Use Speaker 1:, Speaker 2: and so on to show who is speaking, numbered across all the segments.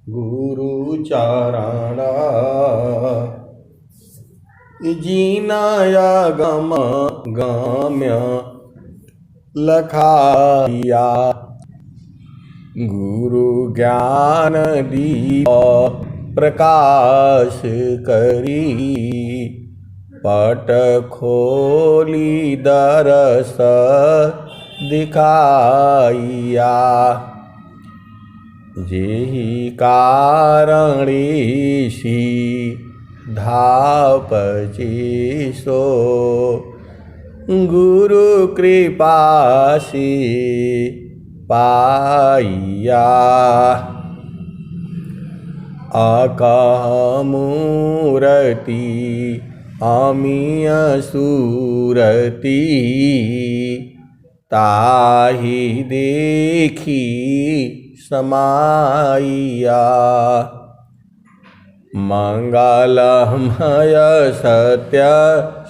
Speaker 1: गुरु चारणा जीनाया गम गाम्य लखाया गुरु ज्ञान दीप प्रकाश करी पट खोली दरस दिखाइया जेहि कारणेशी धापची सो गुरु कृपा से पाइया अकह मूरति अमीय सूरति ताहि देखी समाइया मंगलमय सत्य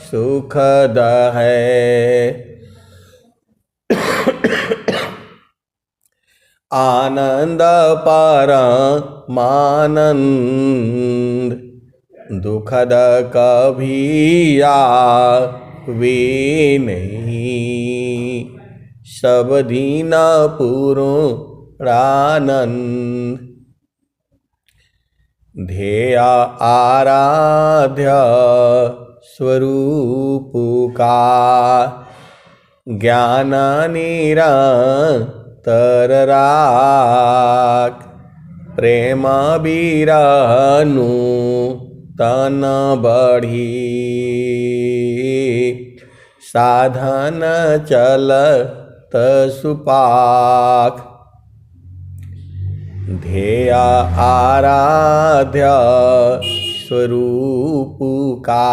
Speaker 1: सुखद है आनंद परमानंद दुखद कभी आवे नहीं सब दीन पूर्णानंद ध्येय आराध्य स्वरूप का ज्ञान निरंतर राख प्रेम बिरहनु तन बढ़ी साधन चलत सुपाख ध्येय आराध्य स्वरूप का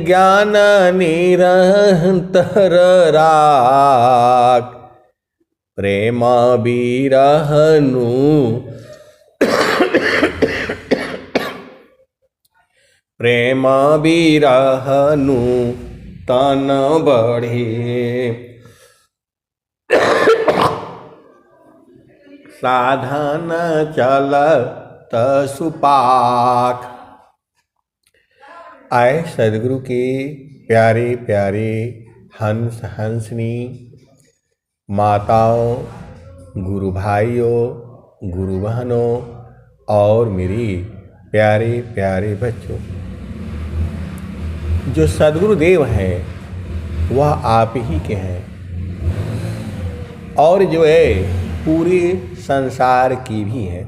Speaker 1: ज्ञान निरंतर राख प्रेम बिरहनु प्रेम बिरहनु तन बढ़े साधन चलत सुपाख। आए सदगुरु के प्यारे प्यारे हंस हंसनी माताओं, गुरु भाइयों, गुरु बहनों और मेरी प्यारे प्यारे बच्चों, जो सदगुरुदेव हैं वह आप ही के हैं और जो है पूरे संसार की भी है।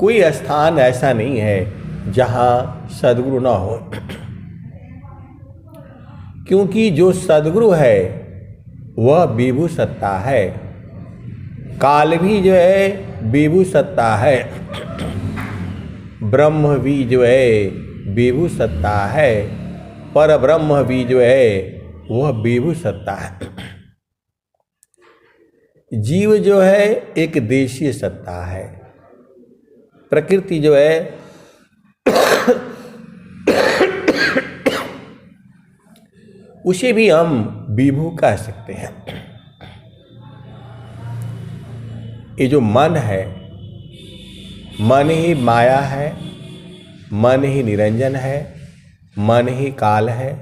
Speaker 1: कोई स्थान ऐसा नहीं है जहाँ सदगुरु ना हो, क्योंकि जो सदगुरु है वह विभु सत्ता है। काल भी जो है विभु सत्ता है, ब्रह्म भी जो है विभु सत्ता है, पर ब्रह्म भी जो है वह विभु सत्ता है। जीव जो है एक देशीय सत्ता है, प्रकृति जो है उसे भी हम विभु कह सकते हैं। ये जो मन है, मन ही माया है, मन ही निरंजन है, मन ही काल है,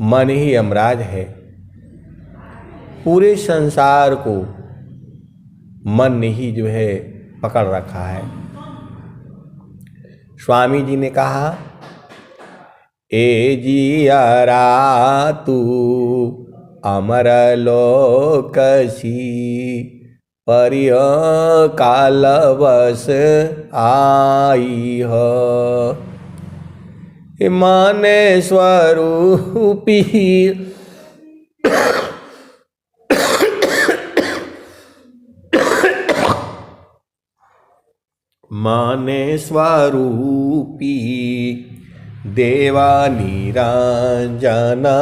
Speaker 1: मन ही यमराज है। पूरे संसार को मन ने ही जो है पकड़ रखा है। स्वामी जी ने कहा, ए जियरा तू अमर लोकसी परिय कालवश आई हो माने स्वरूपी माने स्वरूपी देवा निरंजना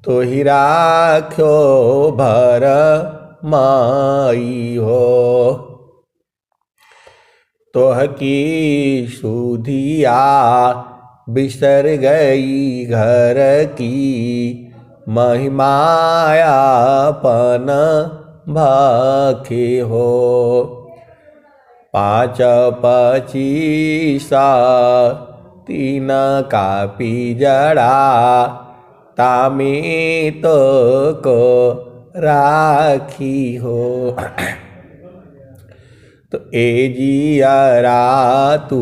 Speaker 1: तो ही राख्यो भर माई हो तोह की सुधिया बिसर गई घर की महिमायापन भाखे हो। 5 25 3 कापी जड़ा तामे तो को राखी हो। तो ए जियरा तू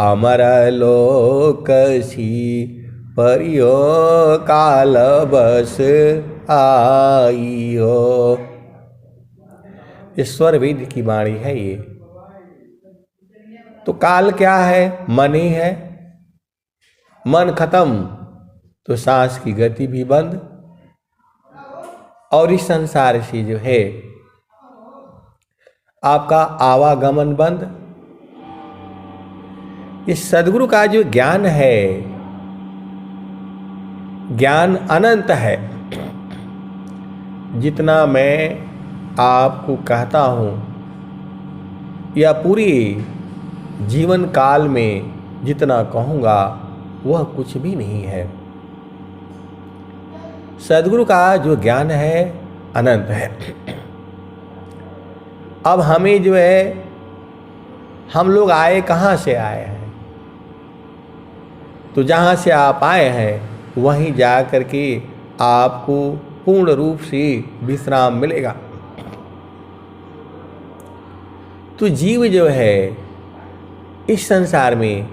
Speaker 1: अमर लोकसी परियो काल बस आई हो। ईश्वर वेद की वाणी है ये। तो काल क्या है? मन ही है। मन खत्म तो सांस की गति भी बंद, और इस संसार से जो है आपका आवागमन बंद। इस सद्गुरु का जो ज्ञान है, ज्ञान अनंत है। जितना मैं आपको कहता हूँ या पूरी जीवन काल में जितना कहूँगा वह कुछ भी नहीं है। सद्गुरु का जो ज्ञान है अनंत है। अब हमें जो है, हम लोग आए कहाँ से आए हैं? तो जहाँ से आप आए हैं वहीं जा कर के आपको पूर्ण रूप से विश्राम मिलेगा। तो जीव जो है इस संसार में,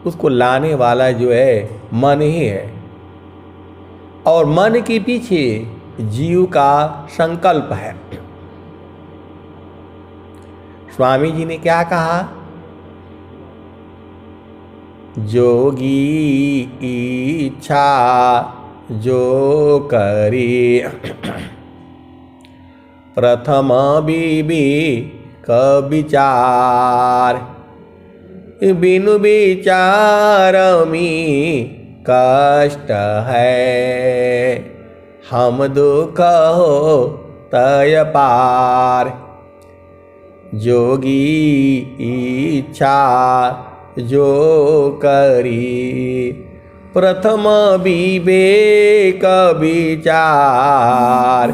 Speaker 1: उसको लाने वाला जो है मन ही है, और मन के पीछे जीव का संकल्प है। स्वामी जी ने क्या कहा? जोगी इच्छा जो करी प्रथम विवेक विचार, बिनु विचार में कष्ट है, हम दुख हो तय पार। जोगी इच्छा जो करी प्रथम विवेक विचार,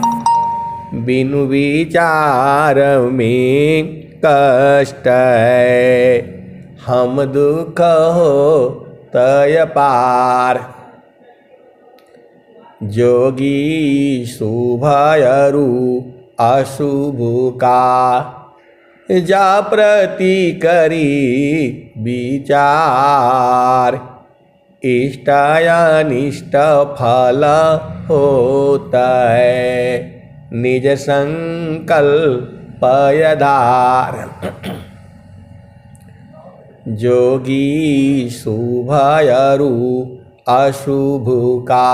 Speaker 1: बिनु विचार में कष्ट है, हम दुख हो तय पार। जोगी शुभयरु अशुभ का जा प्रति करी विचार, इष्ट अनिष्ट फल होता है, निज संकल्प आधार। जोगी शुभयरु अशुभ का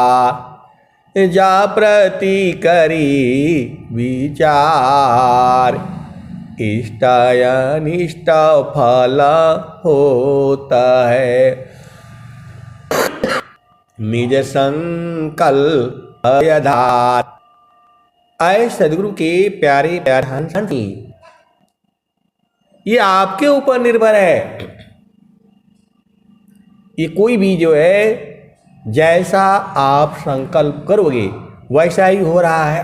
Speaker 1: जा प्रति करी विचार, इष्ट अनिष्ट फल होता है, निज संकल्प आधार। आए सदगुरु के प्यारे प्यारे, ये आपके ऊपर निर्भर है। ये कोई भी जो है जैसा आप संकल्प करोगे वैसा ही हो रहा है।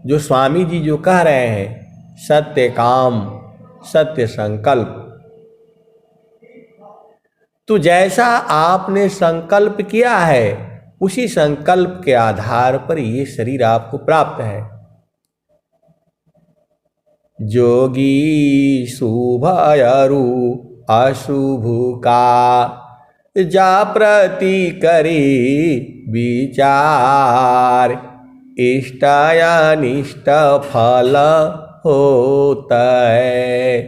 Speaker 1: जो स्वामी जी जो कह रहे हैं, सत्य काम सत्य संकल्प, तो जैसा आपने संकल्प किया है उसी संकल्प के आधार पर ये शरीर आपको प्राप्त है। जोगी शुभयरु अशुभ का जा प्रति करी विचार, इष्ट अनिष्ट फल होता है,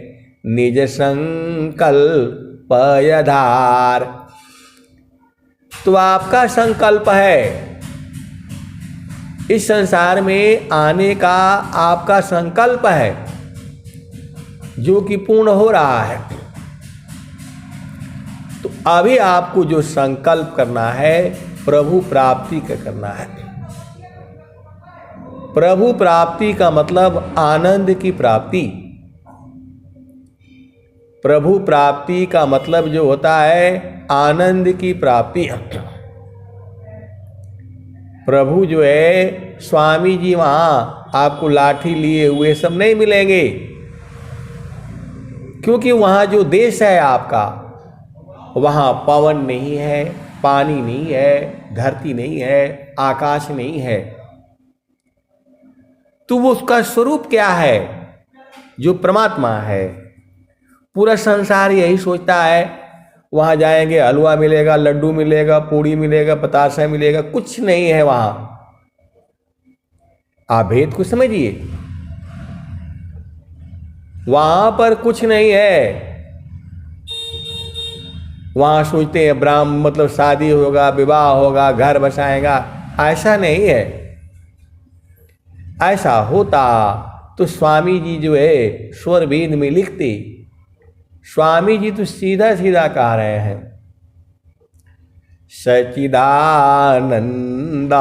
Speaker 1: निज संकल्प आधार। तो आपका संकल्प है, इस संसार में आने का आपका संकल्प है जो कि पूर्ण हो रहा है। तो अभी आपको जो संकल्प करना है प्रभु प्राप्ति का करना है। प्रभु प्राप्ति का मतलब आनंद की प्राप्ति। प्रभु प्राप्ति का मतलब जो होता है आनंद की प्राप्ति। प्रभु जो है स्वामी जी वहाँ आपको लाठी लिए हुए सब नहीं मिलेंगे, क्योंकि वहाँ जो देश है आपका, वहाँ पवन नहीं है, पानी नहीं है, धरती नहीं है, आकाश नहीं है। तो वो उसका स्वरूप क्या है? जो परमात्मा है। पूरा संसार यही सोचता है वहाँ जाएंगे हलवा मिलेगा, लड्डू मिलेगा, पूड़ी मिलेगा, बतासा मिलेगा, कुछ नहीं है वहाँ। आप भेद को समझिए, वहाँ पर कुछ नहीं है। वहाँ सोचते हैं ब्राह्मण मतलब शादी होगा, विवाह होगा, घर बसाएगा, ऐसा नहीं है। ऐसा होता तो स्वामी जी जो है स्वर वेद में लिखते। स्वामी जी तो सीधा सीधा कह रहे हैं, सच्चिदानंद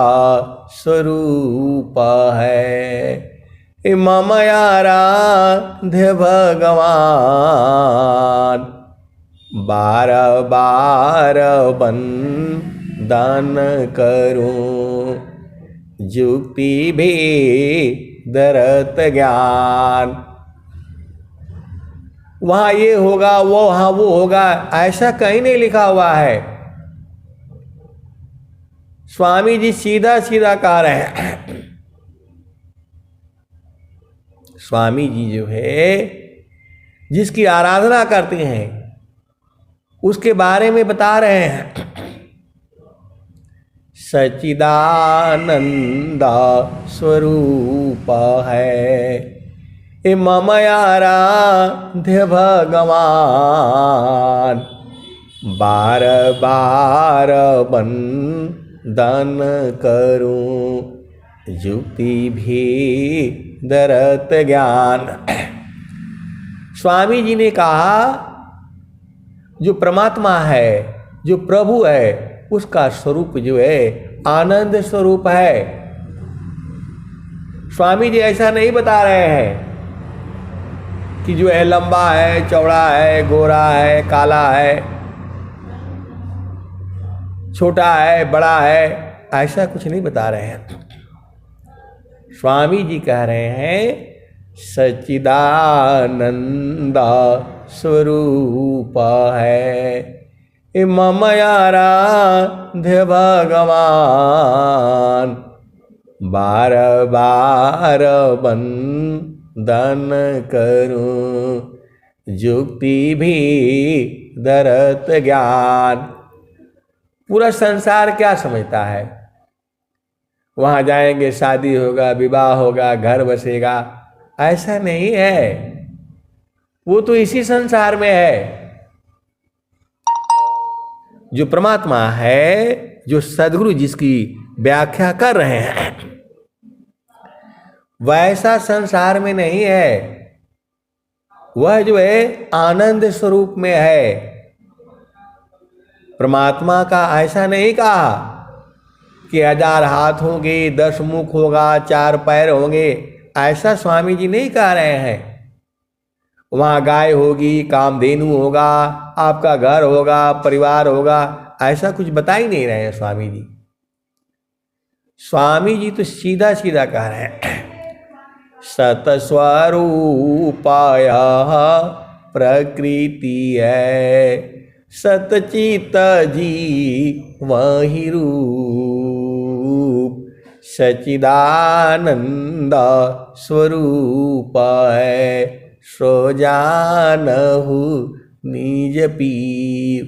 Speaker 1: स्वरूप है मम आराध्य भगवान, बार बार वंदन करूं जुक्ति भेदरत ज्ञान। वहाँ ये होगा, वो वहाँ वो होगा, ऐसा कहीं नहीं लिखा हुआ है। स्वामी जी सीधा सीधा कह रहे हैं। स्वामी जी जो है जिसकी आराधना करते हैं उसके बारे में बता रहे हैं। सच्चिदानंद स्वरूप है मम आराध्य भगवान, बार बार वंदन करूं जुक्ति भी दरत ज्ञान। स्वामी जी ने कहा जो परमात्मा है, जो प्रभु है, उसका स्वरूप जो है आनंद स्वरूप है। स्वामी जी ऐसा नहीं बता रहे हैं कि जो है लंबा है, चौड़ा है, गोरा है, काला है, छोटा है, बड़ा है, ऐसा कुछ नहीं बता रहे हैं। स्वामी जी कह रहे हैं सच्चिदानंद स्वरूप है मम आराध्य भगवान, बार बार वंदन करूं जुक्ति भी दरत ज्ञान। पूरा संसार क्या समझता है? वहाँ जाएंगे शादी होगा, विवाह होगा, घर बसेगा, ऐसा नहीं है। वो तो इसी संसार में है। जो परमात्मा है, जो सद्गुरु जिसकी व्याख्या कर रहे हैं, वैसा संसार में नहीं है। वह जो है आनंद स्वरूप में है। परमात्मा का ऐसा नहीं कहा कि 1000 हाथ होंगे, 10 मुख होगा, 4 पैर होंगे, ऐसा स्वामी जी नहीं कह रहे हैं। वहाँ गाय होगी, कामधेनु होगा, आपका घर होगा, परिवार होगा, ऐसा कुछ बता ही नहीं रहे हैं स्वामी जी। स्वामी जी तो सीधा सीधा कह रहे हैं सतस्वरूपाय प्रकृति है, सतचित जी वही रूप, सच्चिदानंद स्वरूप है, सो जानहु निज पीव।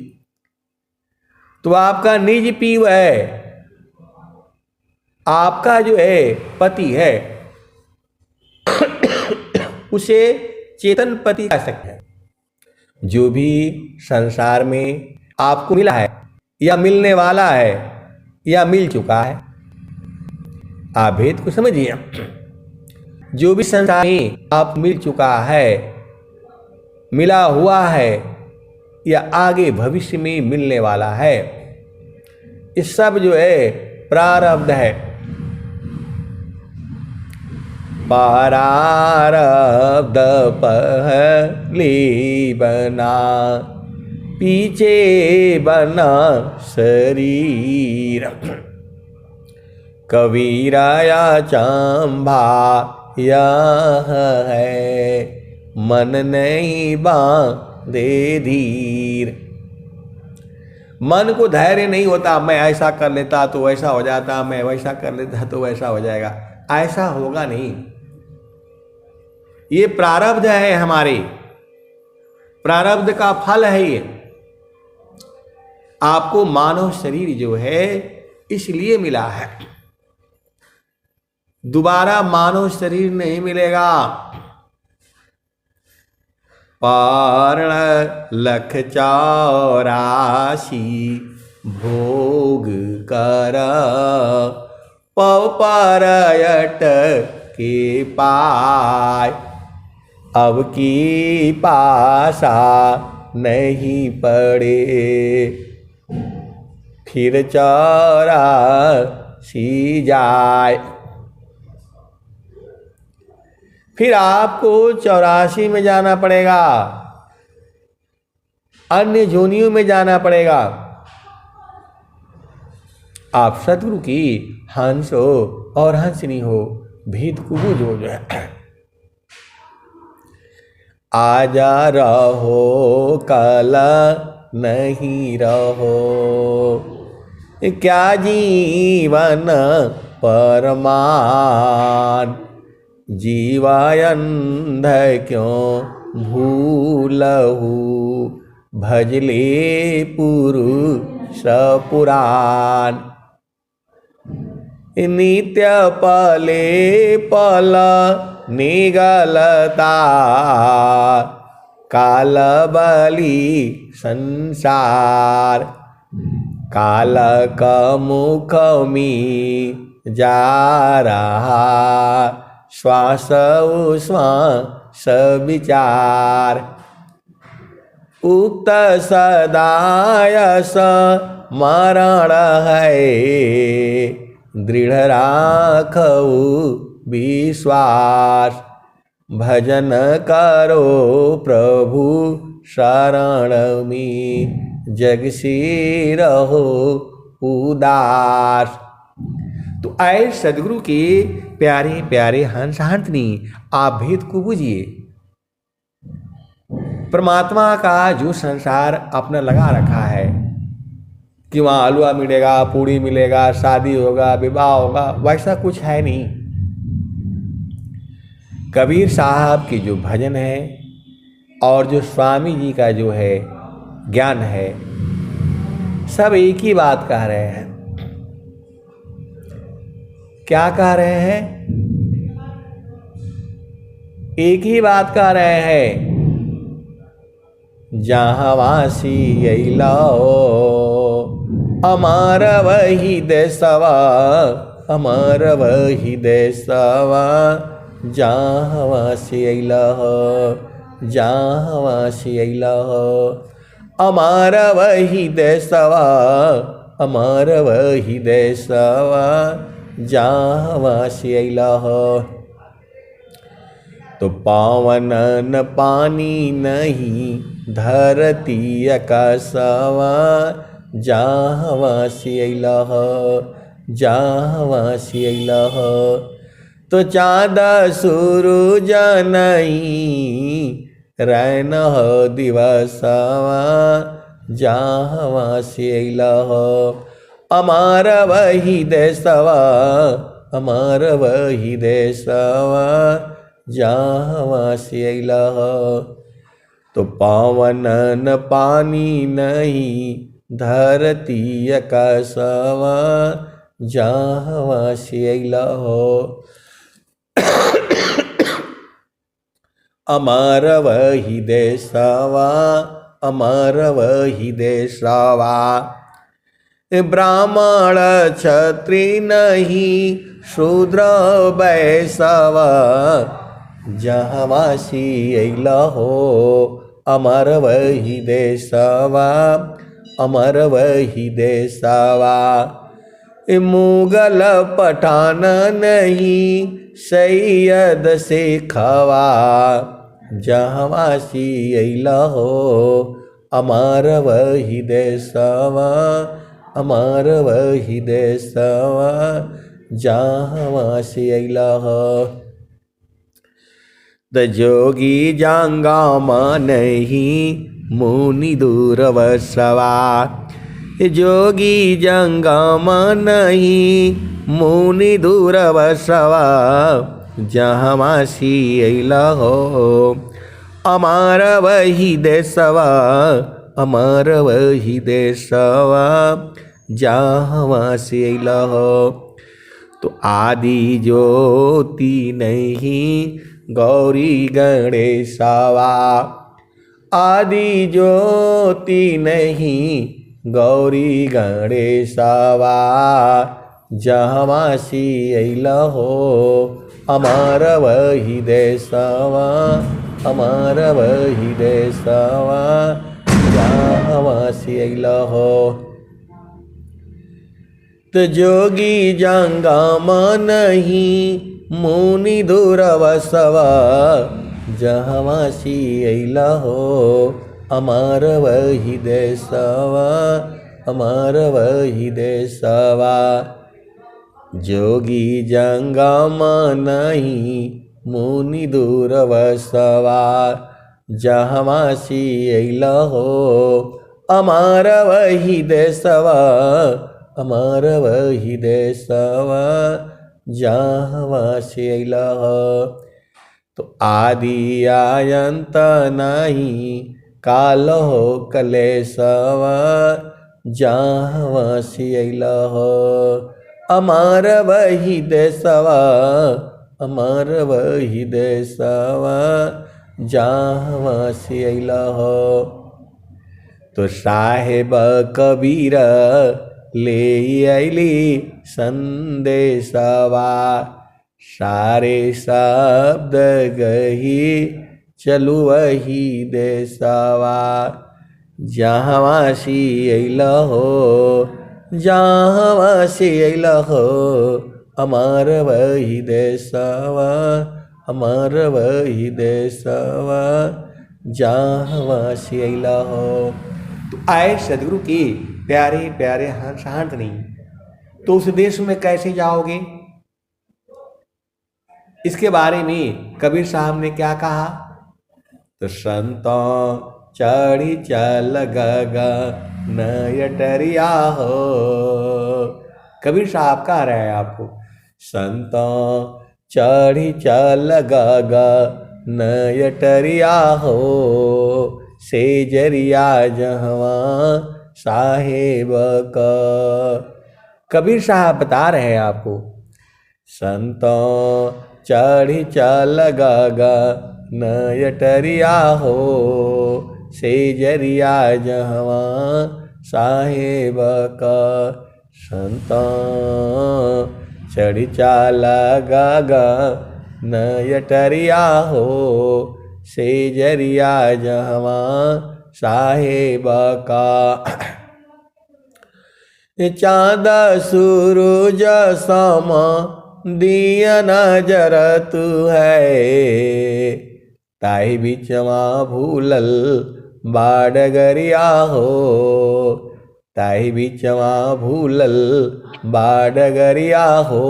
Speaker 1: तो आपका निज पीव है, आपका जो है पति है, उसे चेतन पति कह सकते हैं। जो भी संसार में आपको मिला है या मिलने वाला है या मिल चुका है, आप भेद को समझिए। जो भी संसार में आप मिल चुका है, मिला हुआ है या आगे भविष्य में मिलने वाला है, ये सब जो है प्रारब्ध है। प्रारब्ध पहले बना, पीछे बना शरीर, कबीराया चंबा यह है, मन नहीं बांधे धीर। मन को धैर्य नहीं होता, मैं ऐसा कर लेता तो वैसा हो जाता, मैं वैसा कर लेता तो वैसा हो जाएगा। ऐसा होगा नहीं। ये प्रारब्ध है, हमारे प्रारब्ध का फल है ये। आपको मानव शरीर जो है इसलिए मिला है, दोबारा मानव शरीर नहीं मिलेगा। पारण लख 84 भोग कर, पव परयट के पाय। अब की पासा नहीं पड़े, फिर 84 जाए। फिर आपको 84 में जाना पड़ेगा, अन्य जोनियों में जाना पड़ेगा। आप सतगुरु की हंस हो और हंसनी हो, भेद कुबूज हो जाए। आजा रहो कल नहीं रहो, क्या जीवन परमान। जीवायंध क्यों भूलहु, भजले पुरुष पुराण। नित्य पले पल निगलता, काल बलि संसार। काल का मुख में जा रहा, श्वास उश्वास विचार। उक्त सदायस मरण है, दृढ़ राखऊ विश्वास। भजन करो प्रभु शरण में, जग से रहो उदास। तो आए सदगुरु के प्यारे प्यारे हंस हंसनी, आप भेद को बुझिए। परमात्मा का जो संसार अपना लगा रखा है कि वहाँ हलवा मिलेगा, पूड़ी मिलेगा, शादी होगा, विवाह होगा, वैसा कुछ है नहीं। कबीर साहब की जो भजन है और जो स्वामी जी का जो है ज्ञान है, सब एक ही बात कह रहे हैं। क्या कह रहे हैं? एक ही बात कह रहे हैं, जहाँ वासी अइलाओ, अमर वही देशवा, अमर वही देशवा। जहाँ वासी अइलाओ, जहाँ वासी अइलाओ, अमर वही देशवा, अमर वही देशवा। जहाँ वासी अइलाओ, तो पावन न पानी नहीं, धरती आकाशवा। जहाँ वासी अइलाओ, जहाँ वासी अइलाओ, तो चाँद सूरज नहीं, रैन हो दिवसवा। जहाँ वासी अइलाओ, अमर वही देशवा, अमर वही देशवा। जहाँ वासी अइलाओ, तो पावन न पानी नहीं, धरती आकाशवा। जहाँ वासी अइलाओ, अमर वही देशवा, अमर वही देशवा। ब्राह्मण क्षत्रिय नहीं, शूद्र वैश्य। जहाँ वासी अइलाओ, अमर वही देशवा, अमर वही देशवा। मुगल पठान नहीं, सैयद शेखवा। जहाँ वासी अइलाओ, अमर वही देशवा, अमर वही देशवा। जहाँ से अइलह। द जोगी जांगा मानहि मुनि दूरवसवा। जोगी जंगा मानहि मुनि दूरवसवा। जहाँ सी अइलह अमार वही देशवा। अमार वही देशवा जहाँ से अइलह। तो आदि ज्योति नहीं गौरी गणेशवा। आदि ज्योति नहीं गौरी गणेशवा। जहाँ से अइलह अमार वही देशवा। अमार वही देशवा जहाँ से अइलह। तो जोगी जंगा मानहि मुनि दूरवसवा। जहाँ से अइलह अमार वही देशवा। अमार वही देशवा। जोगी जंगा मानहि मुनि दूरवसवा। जहाँ से अइलह अमार वही देशवा। अमार वही देशवा जहाँ से अइलह। तो आदि आयंत नहीं कालहो कलेशवा। जहाँ से अइलह अमार वही देशवा। अमार वही देशवा जहाँ से अइलह। तो साहेब कबीर ले अइली संदेशवा। सारे शब्द गही चलु वही देशवा। जहाँ से अइलह जहाँ से अइलह अमार वही देशवा। अमार वही देशवा जहाँ से अइलह। तो आए सदगुरु के प्यारे प्यारे हंसहांतनी। तो उस देश में कैसे जाओगे, इसके बारे में कबीर साहब ने क्या कहा। तो संतों चढ़ी चल गगन अटरिया हो। कबीर साहब कह रहे हैं आपको, संतों चढ़ी चल गगन अटरिया हो। से जरिया जहाँ साहेब का। कबीर साहब बता रहे हैं आपको, संतों चढ़ी चल गगन अटरिया हो। से जरिया जहाँ साहेब का। संतों चढ़ी चल गगन अटरिया हो। से जरिया जहाँ साहेब का। चाँद सूरज समा दिया नजर तू है। ताहि बिचवा भूलल बाडगरिया हो। ताहि बिचवा भूलल बाडगरिया हो।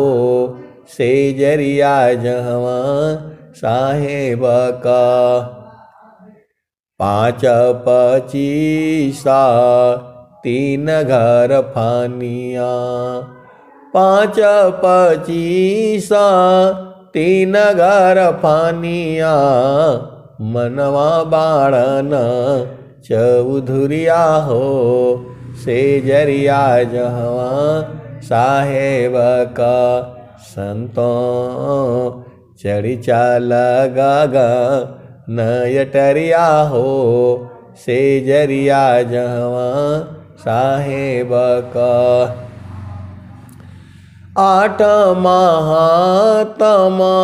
Speaker 1: से जरिया जहाँ साहेब का। 5 25 3 घर फानिया। 5 25 3 घर फानिया। मनवा बाड़न चौधुरिया हो। से जरिया जहाँ साहेब का। संतों चढ़ी चाल गगन अटरिया हो। से जरिया जहाँ साहेब का। 8 महात्मा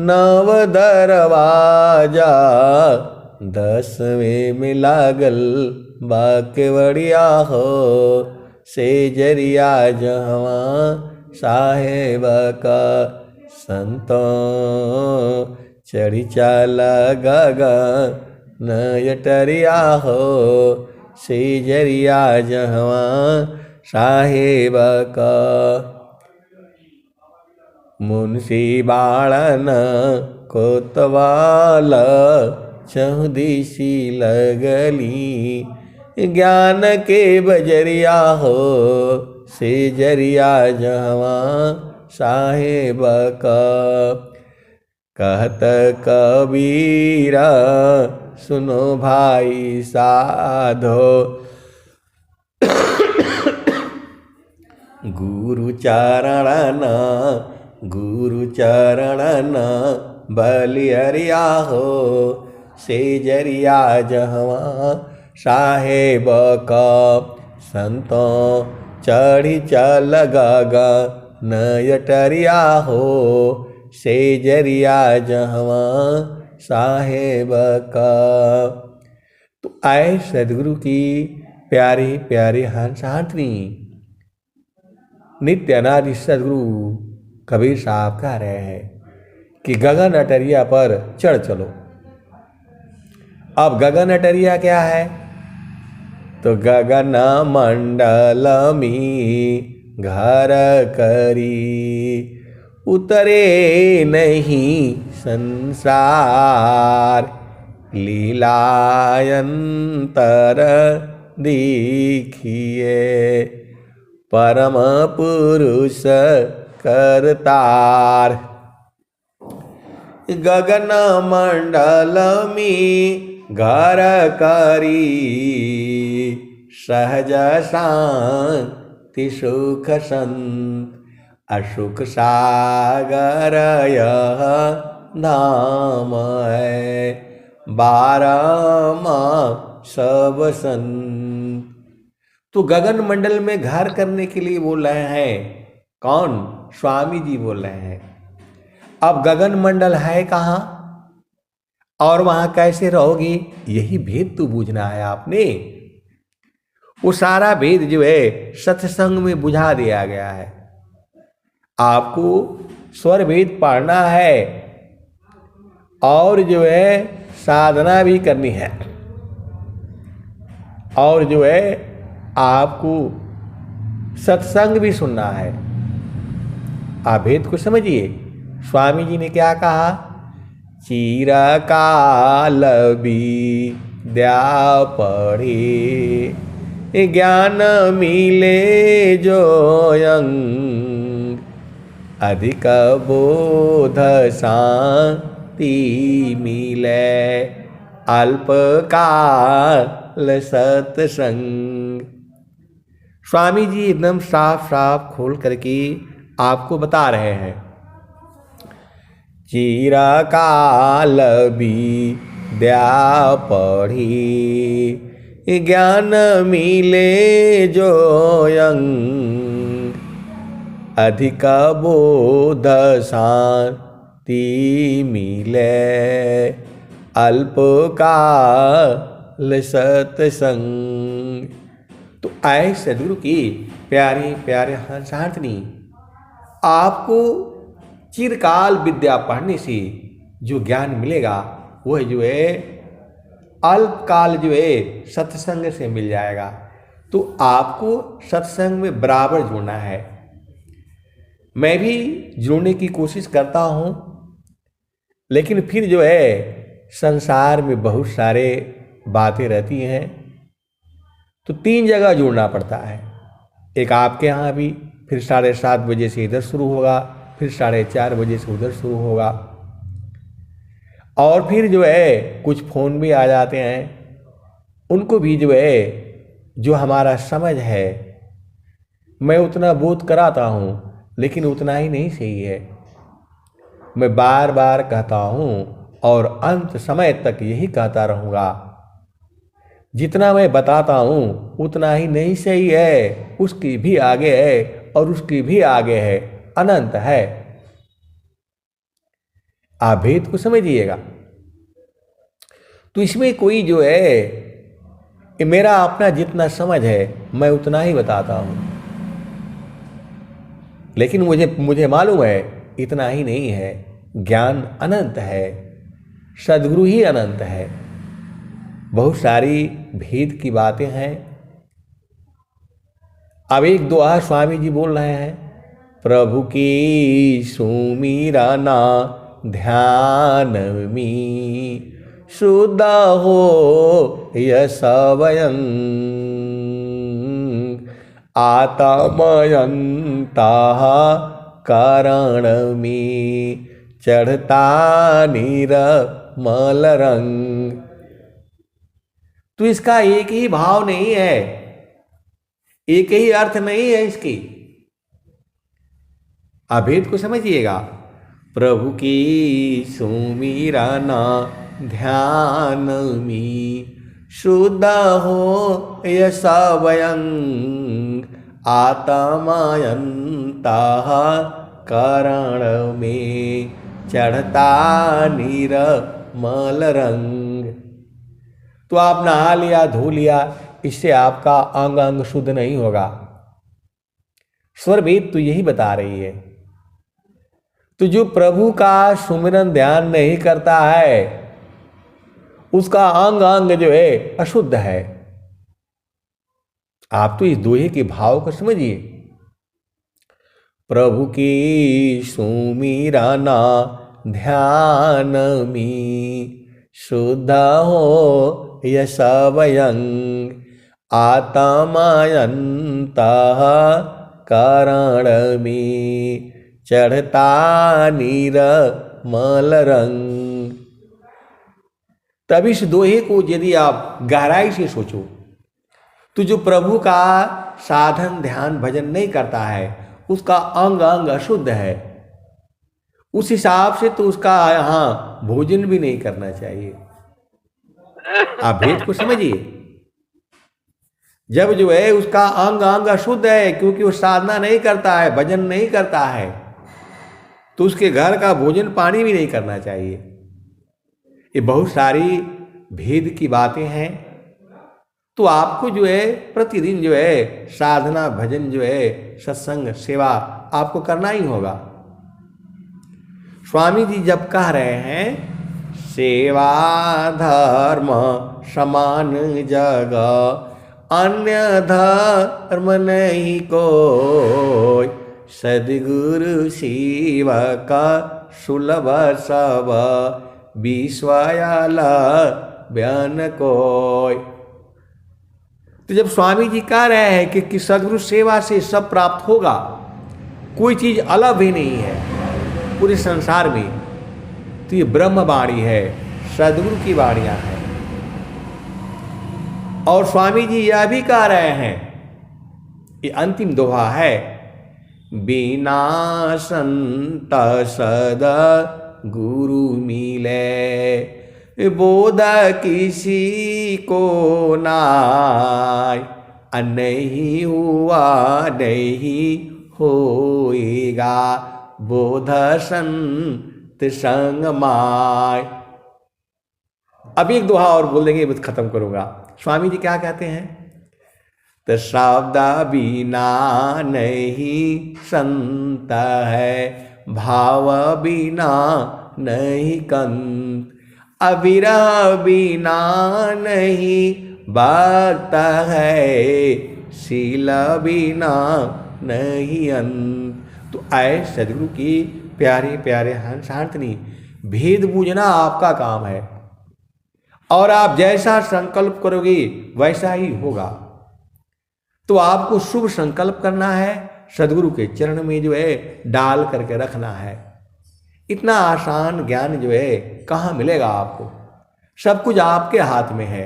Speaker 1: 9 दरवाजा। 10वें में लागल बाकेवड़िया हो। से जरिया जहाँ साहेब का। संतों चढ़ी चाल गगन अटरिया हो। से जरिया जहाँ साहेब का। मुंशी बाळन कोतवाल चहुदिशी लगली, ज्ञान के बजरिया हो से जरिया जहवा साहेब का। कहत कबीरा सुनो भाई साधो, गुरु चरण बलियरिया हो से जरिया जहवा साहेब का। संतों चढ़ी चल गगन यटरिया हो से जरिया जहवा साहेब का। तो आए सदगुरु की प्यारी प्यारी हंसातनी नित्य अनादि सदगुरु कबीर साहब कह रहे हैं कि गगन अटरिया पर चढ़ चलो। अब गगन अटरिया क्या है? तो गगन मंडल में घर करी, उतरे नहीं संसार, लीलायंतर देखिए, परम पुरुष करतार। गगन मंडल में घर करी, सहज शांति सुख संत, असुख सागर यह धाम है, बारहमा सब संत। तो गगन मंडल में घर करने के लिए बोल रहे हैं। कौन? स्वामी जी बोल रहे हैं। अब गगन मंडल है कहाँ और वहां कैसे रहोगी, यही भेद तो बूझना है आपने। वो सारा भेद जो है सत्संग में बुझा दिया गया है। आपको स्वर भेद पढ़ना है और जो है साधना भी करनी है, और जो है आपको सत्संग भी सुनना है। आप भेद को समझिए। स्वामी जी ने क्या कहा? चिरकाल विद्या पढ़े, ज्ञान मिले जो अंग, अधिक बोध शांति मिले, अल्पकाल सत्संग। स्वामी जी एकदम साफ साफ खोल करके आपको बता रहे हैं। चिरकाल विद्या पढ़ी, ज्ञान मिले जो अंग, अधिक बोध शांति मिले, अल्पकाल सत्संग। तो आए सदगुरु की प्यारे प्यारे हंसार्थनी, आपको चिरकाल विद्या पढ़ने से जो ज्ञान मिलेगा वह जो है अल्पकाल जो है सत्संग से मिल जाएगा। तो आपको सत्संग में बराबर जुड़ना है। मैं भी जुड़ने की कोशिश करता हूँ, लेकिन फिर जो है संसार में बहुत सारे बातें रहती हैं, तो 3 जगह जुड़ना पड़ता है। एक आपके यहाँ भी, फिर 7:30 बजे से इधर शुरू होगा, फिर 4:30 बजे से उधर शुरू होगा, और फिर जो है कुछ फ़ोन भी आ जाते हैं, उनको भी जो है जो हमारा समझ है मैं उतना बोध कराता हूँ, लेकिन उतना ही नहीं सही है। मैं बार बार कहता हूँ और अंत समय तक यही कहता रहूँगा, जितना मैं बताता हूँ उतना ही नहीं सही है, उसकी भी आगे है और उसकी भी आगे है, अनंत है। आप भेद को समझिएगा। तो इसमें कोई जो है मेरा अपना जितना समझ है मैं उतना ही बताता हूँ, लेकिन मुझे मालूम है इतना ही नहीं है। ज्ञान अनंत है, सद्गुरु ही अनंत है। बहुत सारी भेद की बातें हैं। अब एक दोहा स्वामी जी बोल रहे हैं, प्रभु की सुमीरा ना ध्यान में शुद्ध हो यश वयं आत्मयंता कारण में चढ़ता निर्मल रंग। तो इसका एक ही भाव नहीं है, एक ही अर्थ नहीं है इसकी। अभेद को समझिएगा। प्रभु की सुमीरा ना ध्यान में शुद्ध हो यश वयं आत्मयंता कारण में चढ़ता निर्मल रंग। तो आप नहा लिया धो लिया, इससे आपका अंग अंग शुद्ध नहीं होगा। स्वर वेद तो यही बता रही है। तो जो प्रभु का सुमिरन ध्यान नहीं करता है उसका अंग अंग जो है अशुद्ध है। आप तो इस दोहे के भाव को समझिए। प्रभु की सुमीरा ना ध्यान में शुद्ध हो यश वयं आत्मयंता कारण में चढ़ता निर्मल रंग। तब इस दोहे को यदि आप गहराई से सोचो तो जो प्रभु का साधन ध्यान भजन नहीं करता है उसका अंग अंग अशुद्ध है। उस हिसाब से तो उसका यहाँ भोजन भी नहीं करना चाहिए। आप भेद को समझिए। जब जो है उसका अंग अंग अशुद्ध है क्योंकि वो साधना नहीं करता है, भजन नहीं करता है, तो उसके घर का भोजन पानी भी नहीं करना चाहिए। ये बहुत सारी भेद की बातें हैं। तो आपको जो है प्रतिदिन जो है साधना भजन जो है सत्संग सेवा आपको करना ही होगा। स्वामी जी जब कह रहे हैं सेवा धर्म समान जगह अन्य धर्म नहीं कोई सद्गुरु शिव का सुलभ सब विश्वयाल बयान कोई। तो जब स्वामी जी कह रहे हैं कि सद्गुरु सेवा से सब प्राप्त होगा, कोई चीज अलग भी नहीं है पूरे संसार में, तो ये ब्रह्मवाणी है, सद्गुरु की वाणियां हैं। और स्वामी जी यह भी कह रहे हैं, ये अंतिम दोहा है, बिना संत सद गुरु मिले बोध किसी को नाय नहीं हुआ नहीं होएगा बोध संत संग माय। अब एक दोहा और बोल देंगे, बस खत्म करूंगा। स्वामी जी क्या कहते हैं, तो शब्द बिना नहीं संत है भाव बिना नहीं कंत अविरह बिना नहीं भक्त है शील बिना नहीं अंत। तो आए सदगुरु की प्यारे प्यारे हंसांतनी, भेद बूझना आपका काम है और आप जैसा संकल्प करोगे वैसा ही होगा। तो आपको शुभ संकल्प करना है, सदगुरु के चरण में जो है डाल करके रखना है। इतना आसान ज्ञान जो है कहाँ मिलेगा आपको, सब कुछ आपके हाथ में है।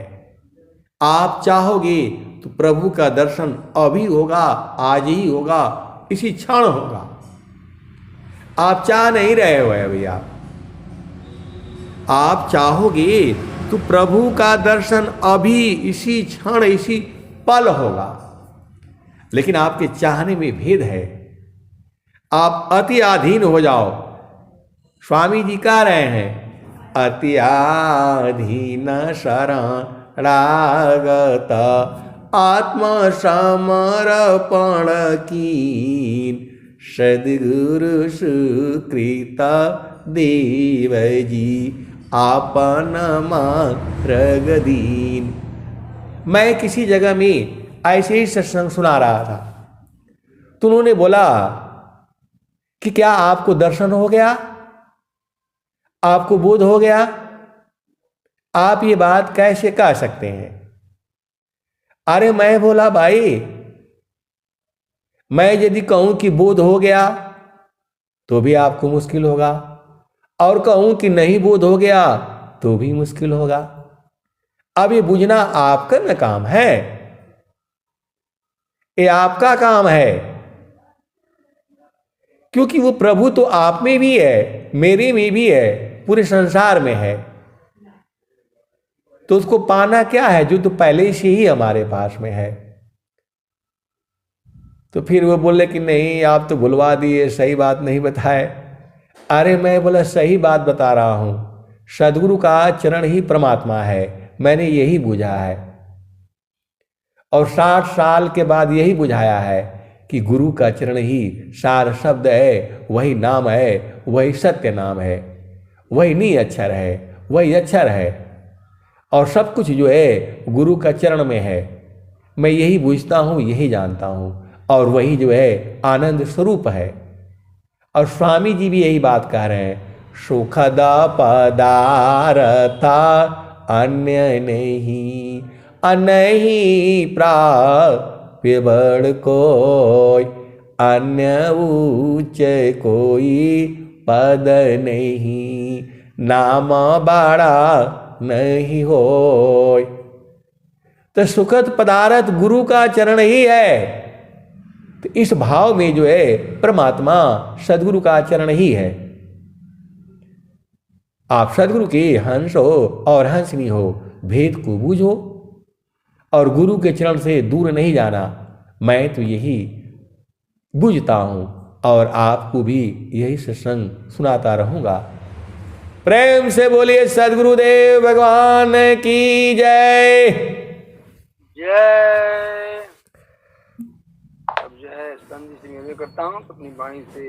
Speaker 1: आप चाहोगे तो प्रभु का दर्शन अभी होगा, आज ही होगा, इसी क्षण होगा। आप चाह नहीं रहे हो अभी, आप चाहोगे तो प्रभु का दर्शन अभी इसी क्षण इसी पल होगा। लेकिन आपके चाहने में भेद है, आप अति अधीन हो जाओ। स्वामी जी कह रहे हैं, अति अधीन शरणागत आत्म समर्पण कीन सद्गुरु सुकृत देव जी आपन मार्गदीन। मैं किसी जगह में ऐसे ही सत्संग सुना रहा था, तो उन्होंने बोला कि क्या आपको दर्शन हो गया, आपको बोध हो गया? आप ये बात कैसे कह सकते हैं? अरे मैं बोला भाई, मैं यदि कहूं कि बोध हो गया तो भी आपको मुश्किल होगा, और कहूं कि नहीं बोध हो गया तो भी मुश्किल होगा। अब ये बुझना आपका न काम है, ये आपका काम है, क्योंकि वो प्रभु तो आप में भी है, मेरे में भी है, पूरे संसार में है। तो उसको पाना क्या है, जो तो पहले से ही हमारे पास में है। तो फिर वो बोले कि नहीं, आप तो भुलवा दिए, सही बात नहीं बताए। अरे मैं बोला सही बात बता रहा हूं, सदगुरु का चरण ही परमात्मा है, मैंने यही बुझा है। और 60 साल के बाद यही बुझाया है कि गुरु का चरण ही सार शब्द है, वही नाम है, वही सत्य नाम है, वही नी अक्षर है, वही अक्षर है, और सब कुछ जो है गुरु का चरण में है। मैं यही बुझता हूँ, यही जानता हूँ, और वही जो है आनंद स्वरूप है। और स्वामी जी भी यही बात कह रहे हैं, सुखद पदार्थ अन्य नहीं, अनहि प्राप्य बड़ कोई, अन्य ऊंच कोई पद नहीं, नाम बड़ा नहीं होय। तो सुखद पदार्थ गुरु का चरण ही है। तो इस भाव में जो है परमात्मा सदगुरु का चरण ही है। आप सदगुरु के हंस हो और हंसनी हो, भेद को बूझो और गुरु के चरण से दूर नहीं जाना। मैं तो यही बूझता हूं और आपको भी यही सत्संग सुनाता रहूंगा। प्रेम से बोलिए सदगुरुदेव भगवान की जय
Speaker 2: जय। अब जो है संधि से निवेदन करता हूँ अपनी वाणी से